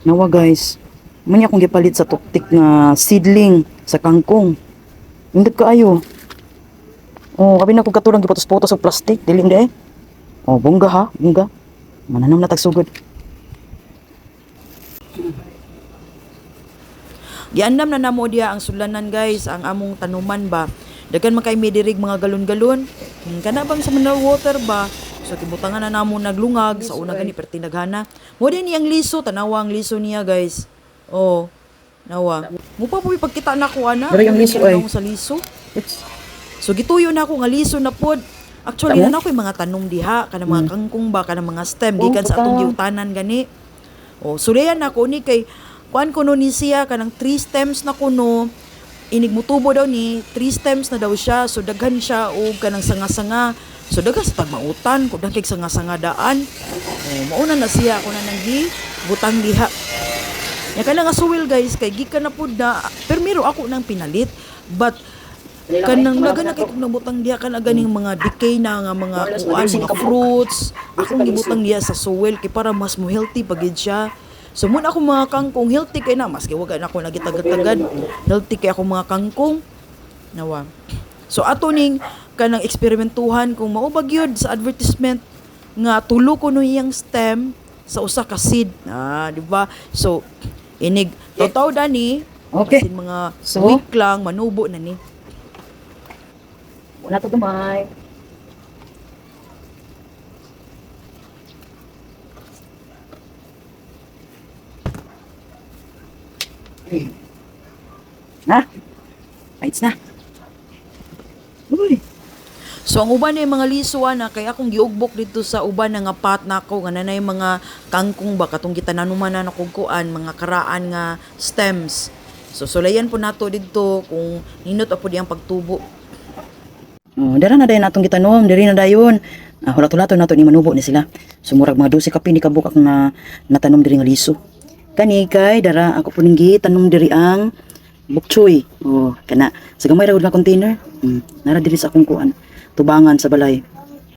Nawa guys. Manya akong gipalit sa tuktik nga seedling sa kangkong. Indot kaayo. Oh, abi na ko katulong gipotos-potos og plastic, dili hindi eh. Oh, bongga ha, bongga. Mananam na tagsugod. Giandam na namo diya ang sulanan guys, ang among tanuman ba. Daghan man kay midirig mga galon-galon. Kana bang sa mineral water ba? So kibutangan na namo naglungag sa una gani perti naghana. Mo din iyang liso, tanawa ang liso niya guys. Oh, nawa. Mo pa puy pagkita na ko ana. Dari ang liso, ay. Sa liso. So gituyo na ako nga liso na pod. Actually Tamo? na ko mga tanom diha kanang mga kangkong ba kanang mga stem gikan sa atong giutanan gani. Oh, sulayan na ko ni kay kuan kuno ni siya kanang 3 stems na kuno. Inig mutubo daw ni 3 stems na daw siya. So daghan siya og kanang sanga-sanga. So daghan sa tagmautan ko dagkig sanga-sanga daan. Oh, mauna na siya ako na nang butang diha. Ya kana nga suwil guys kay gikan na pud na permiro ako nang pinalit but kanang laga na kay kung nabutang diha kana ganing mga decay na nga mga kuan mga fruits akong gibutang diha sa soil kay para mas mo healthy pagid siya. So mun ako mga kangkong healthy kay na maski wag na ako nagitagad-tagad healthy kay ako mga kangkong nawa. So ato ning kanang eksperimentuhan kung mao ba gyud sa advertisement nga tulo kuno iyang stem sa usa ka seed di ba? So inig totaw dani Okay. kasi mga So? week lang manubo na ni. Wala to dumay. Na? Lights na. Uy. So ang uban ay mga lisuan na kaya akong giugbok dito sa uban nga pot nako nga nanay mga kangkong ba katong gitananuman na nakugkuan mga karaan nga stems. So sulayan po nato didto kung nindot apo diyang pagtubo. Oh, dara na dayon natong gitanom, diri na dayon. Hulato-lato nato ni manubo ni sila. Sumurag mga 12 kapi ni kabuk akong na natanom diri nga liso. Kani kay dara ako po ning gitanom diri ang bukchoy. Oh, kana sa gamay ra gud nga container. Nara diri sa akong kuan. Tubangan sa balay.